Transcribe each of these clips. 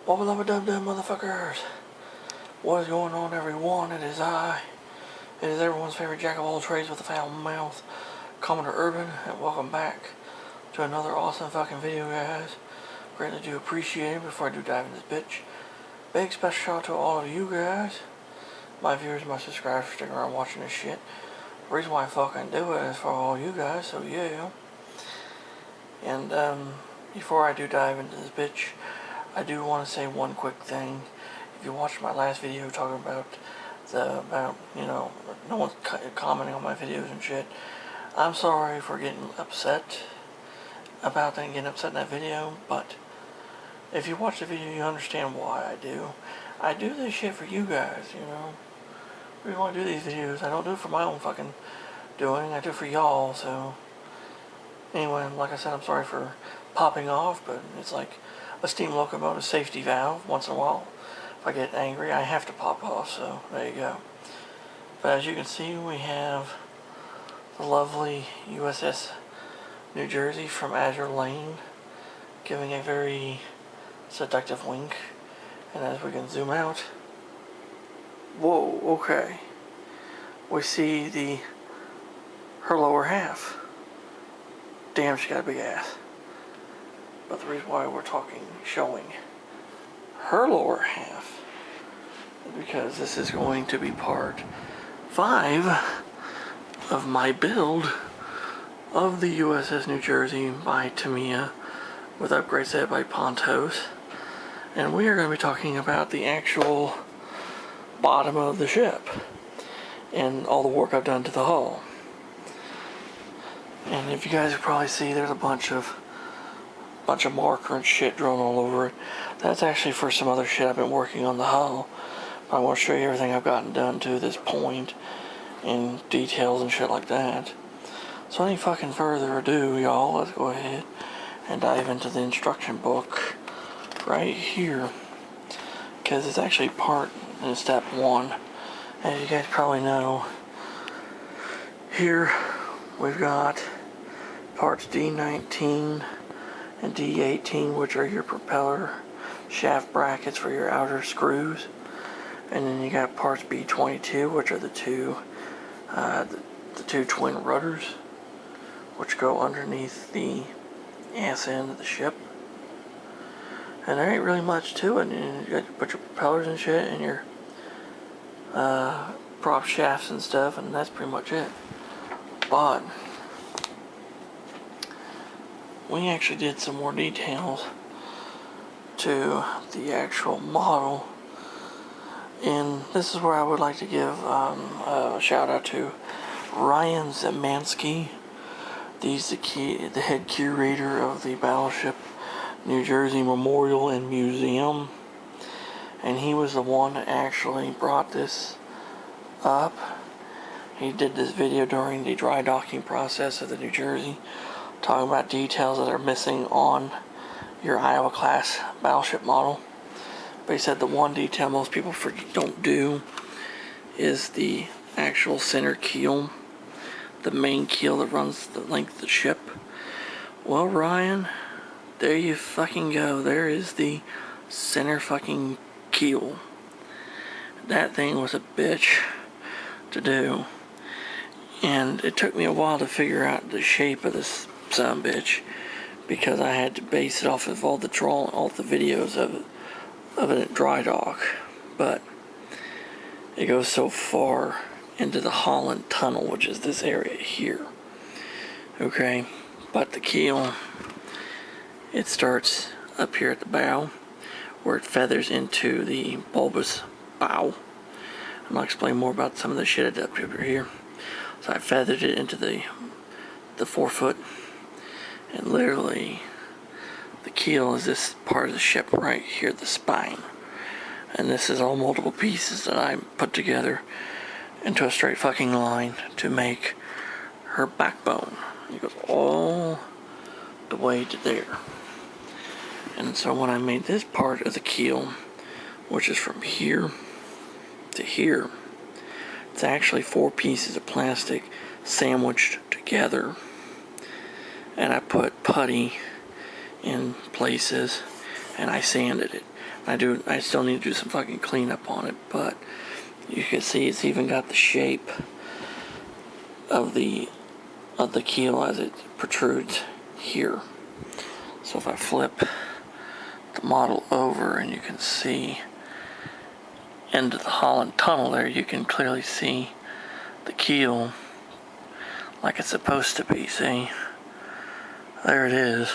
What beloved dub motherfuckers? What is going on, everyone? It is I. It is everyone's favorite jack of all trades with a foul mouth, Commodore Urban, and welcome back to another awesome fucking video, guys. Greatly do appreciate it. Before I do dive in this bitch, big special shout out to all of you guys, my viewers, my subscribers, for sticking around watching this shit. The reason why I fucking do it is for all you guys, so yeah. And before I do dive into this bitch, I do want to say one quick thing. If you watched my last video talking about no one's commenting on my videos and shit, I'm sorry for getting upset about that and getting upset in that video, but if you watch the video, you understand why I do. I do this shit for you guys, you know. I really want to do these videos. I don't do it for my own fucking doing. I do it for y'all, so anyway, like I said, I'm sorry for popping off, but it's like a steam locomotive safety valve. Once in a while, if I get angry, I have to pop off, so there you go. But as you can see, we have the lovely USS New Jersey from Azure Lane giving a very seductive wink. And as we can zoom out, whoa, okay, we see her lower half. Damn, she got a big ass. But the reason why we're showing her lower half is because this is going to be part 5 of my build of the USS New Jersey by Tamiya with upgrades set by Pontos. And we are going to be talking about the actual bottom of the ship and all the work I've done to the hull. And if you guys can probably see, there's a bunch of marker and shit drawn all over it. That's actually for some other shit I've been working on the hull. But I want to show you everything I've gotten done to this point and details and shit like that. So any fucking further ado, y'all, let's go ahead and dive into the instruction book right here, because it's actually part in step 1. As you guys probably know, here we've got parts D19 and D18, which are your propeller shaft brackets for your outer screws, and then you got parts B22, which are the two twin rudders, which go underneath the ass end of the ship. And there ain't really much to it. You got a bunch of propellers and shit, and your prop shafts and stuff, and that's pretty much it. But we actually did some more details to the actual model, and this is where I would like to give a shout out to Ryan Zemansky. He's the head curator of the Battleship New Jersey Memorial and Museum, and he was the one that actually brought this up. He did this video during the dry docking process of the New Jersey, talking about details that are missing on your Iowa class battleship model. But he said the one detail most people don't do is the actual center keel, the main keel that runs the length of the ship. Well, Ryan, there you fucking go. There is the center fucking keel. That thing was a bitch to do, and it took me a while to figure out the shape of this sumbitch, because I had to base it off of all the videos of it at dry dock. But it goes so far into the Holland Tunnel, which is this area here. Okay, but the keel, it starts up here at the bow, where it feathers into the bulbous bow. I'm going to explain more about some of the shit I did up here. So I feathered it into the forefoot, and literally the keel is this part of the ship right here, the spine. And this is all multiple pieces that I put together into a straight fucking line to make her backbone. It goes all the way to there. And so when I made this part of the keel, which is from here to here, it's actually 4 pieces of plastic sandwiched together. And I put putty in places and I sanded it. I still need to do some fucking cleanup on it, but you can see it's even got the shape of the keel as it protrudes here. So if I flip the model over, and you can see into the Holland Tunnel there, you can clearly see the keel like it's supposed to be. See? There it is.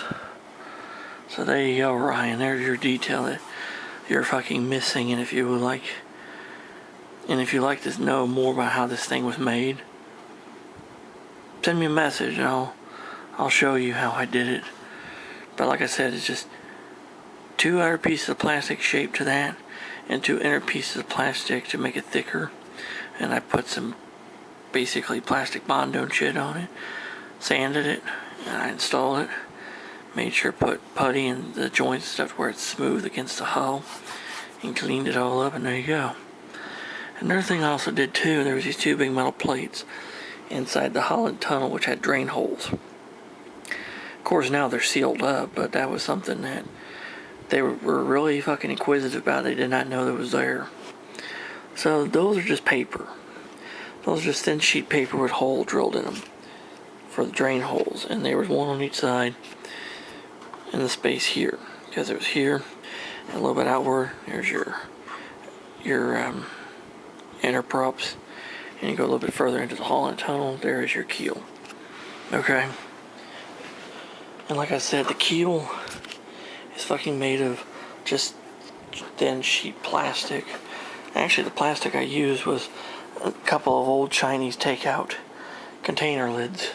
So there you go, Ryan. There's your detail that you're fucking missing. And if you would like, to know more about how this thing was made, send me a message and I'll show you how I did it. But like I said, it's just 2 outer pieces of plastic shaped to that, and 2 inner pieces of plastic to make it thicker. And I put some basically plastic Bondo shit on it, sanded it, and I installed it. Made sure to put putty in the joints and stuff where it's smooth against the hull, and cleaned it all up, and there you go. Another thing I also did too, there was these 2 big metal plates inside the Holland Tunnel which had drain holes. Of course now they're sealed up, but that was something that they were really fucking inquisitive about. They did not know that was there. So those are just paper. Those are just thin sheet paper with hole drilled in them for the drain holes, and there was one on each side in the space here, because it was here and a little bit outward. There's your inner props, and you go a little bit further into the Holland Tunnel, there is your keel. Okay? And like I said, the keel is fucking made of just thin sheet plastic. Actually, the plastic I used was a couple of old Chinese takeout container lids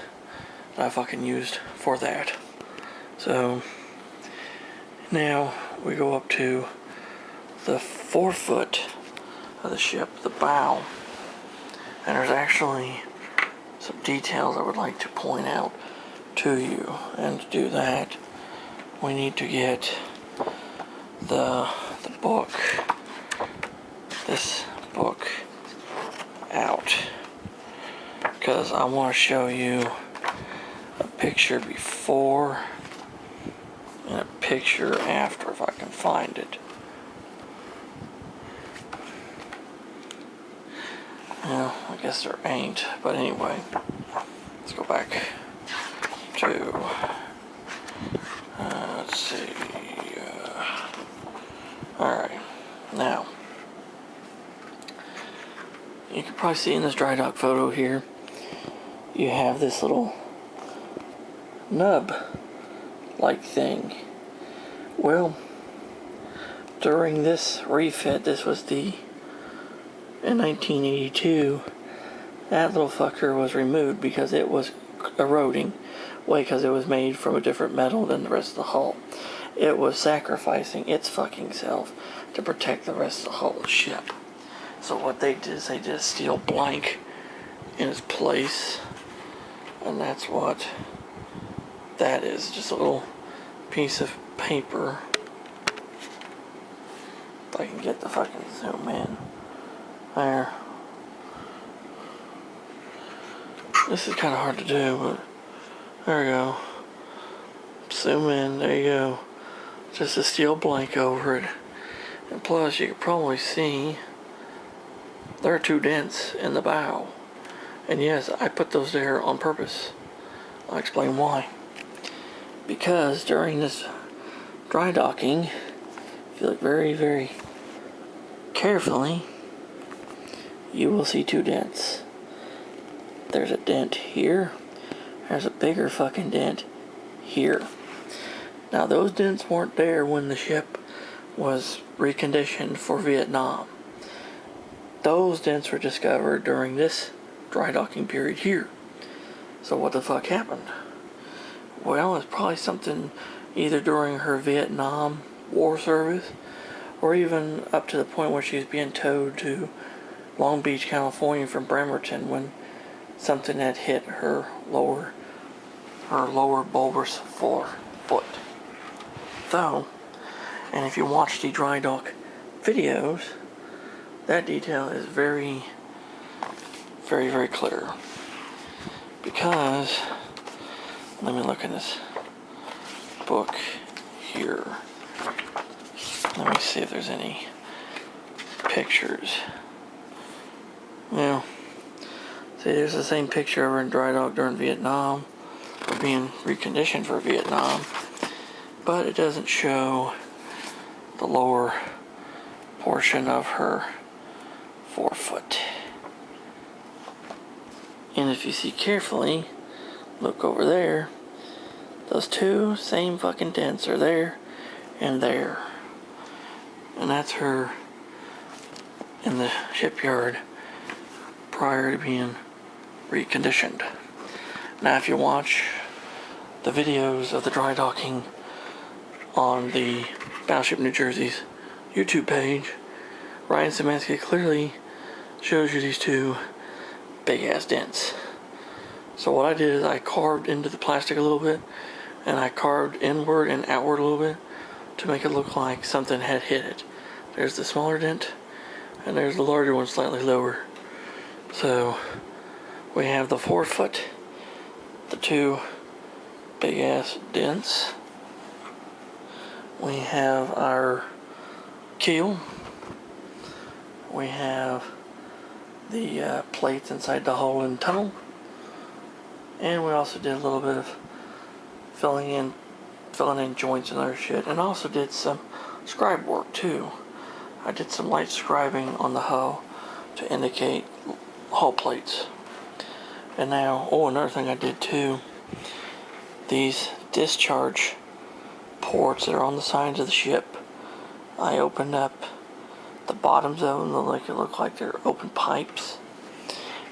that I fucking used for that. So now we go up to the forefoot of the ship, the bow, and there's actually some details I would like to point out to you. And to do that, we need to get the book, this book, out, because I want to show you a picture before and a picture after, if I can find it. Well, I guess there ain't, but anyway, let's go back to, let's see, alright, now, you can probably see in this dry dock photo here, you have this little nub-like thing. Well, during this refit, this was in 1982, that little fucker was removed because it was eroding. Why? Because it was made from a different metal than the rest of the hull. It was sacrificing its fucking self to protect the rest of the hull of the ship. So what they did is they did a steel blank in its place, and that's what that is. Just a little piece of paper. If I can get the fucking zoom in. There. This is kind of hard to do, but there we go. Zoom in, there you go. Just a steel blank over it. And plus, you can probably see there are 2 dents in the bow. And yes, I put those there on purpose. I'll explain why. Because during this dry docking, if you look very, very carefully, you will see 2 dents. There's a dent here. There's a bigger fucking dent here. Now those dents weren't there when the ship was reconditioned for Vietnam. Those dents were discovered during this dry docking period here. So what the fuck happened? Well, it's probably something either during her Vietnam War service, or even up to the point where she was being towed to Long Beach, California from Bremerton, when something had hit her lower bulbous foot. Though, and if you watch the dry dock videos, that detail is very, very, very clear. Because, let me look in this book here. Let me see if there's any pictures. Yeah. See, there's the same picture over in dry dock during Vietnam, or being reconditioned for Vietnam, but it doesn't show the lower portion of her forefoot. And if you see carefully, look over there, those two same fucking dents are there and there. And that's her in the shipyard prior to being reconditioned. Now if you watch the videos of the dry docking on the Battleship New Jersey's YouTube page, Ryan Szymanski clearly shows you these two big ass dents. So what I did is I carved into the plastic a little bit, and I carved inward and outward a little bit to make it look like something had hit it. There's the smaller dent, and there's the larger one slightly lower. So we have the forefoot, the two big ass dents. We have our keel. We have the plates inside the hull and tunnel. And we also did a little bit of filling in joints and other shit. And also did some scribe work too. I did some light scribing on the hull to indicate hull plates. And now, another thing I did too, these discharge ports that are on the sides of the ship, I opened up the bottoms of them to look like they're open pipes.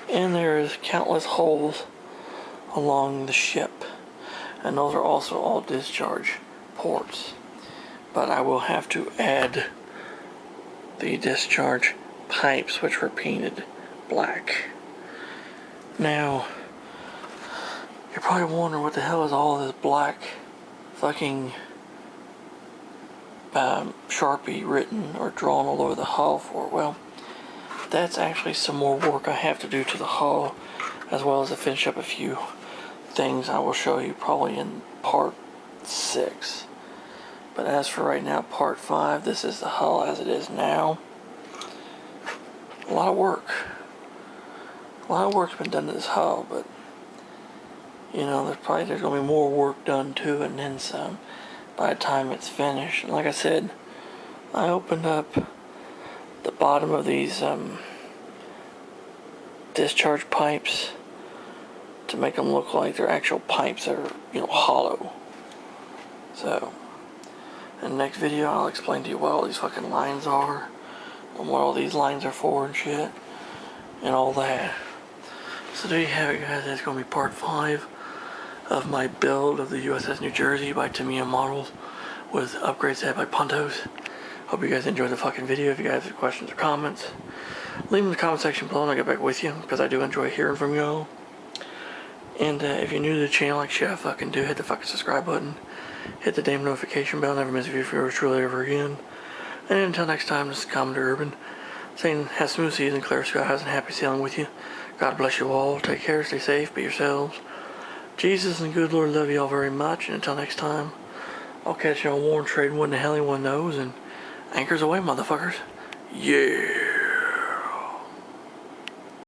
And there's countless holes along the ship, and those are also all discharge ports. But I will have to add the discharge pipes, which were painted black. Now, you're probably wondering what the hell is all this black fucking Sharpie written or drawn all over the hull for. Well, that's actually some more work I have to do to the hull, as well as to finish up a few things I will show you probably in part 6. But as for right now, part 5, this is the hull as it is now. A lot of work. A lot of work's been done to this hull, but you know, there's gonna be more work done to it and then some by the time it's finished. And like I said, I opened up the bottom of these discharge pipes to make them look like they're actual pipes that are, you know, hollow. So, in the next video I'll explain to you what all these fucking lines are, and what all these lines are for and shit, and all that. So there you have it, guys. That's going to be part 5 of my build of the USS New Jersey by Tamiya models with upgrades added by Puntos. Hope you guys enjoyed the fucking video. If you guys have questions or comments, leave them in the comment section below and I'll get back with you, because I do enjoy hearing from y'all. And if you're new to the channel, like shit I fucking do, hit the fucking subscribe button. Hit the damn notification bell. Never miss a video for yours truly ever again. And until next time, this is Commodore Urban, saying have smooth seas and clear skies and happy sailing with you. God bless you all. Take care, stay safe, be yourselves. Jesus and good Lord love you all very much. And until next time, I'll catch you on Warren Trading when the hell anyone knows. And anchors away, motherfuckers. Yeah.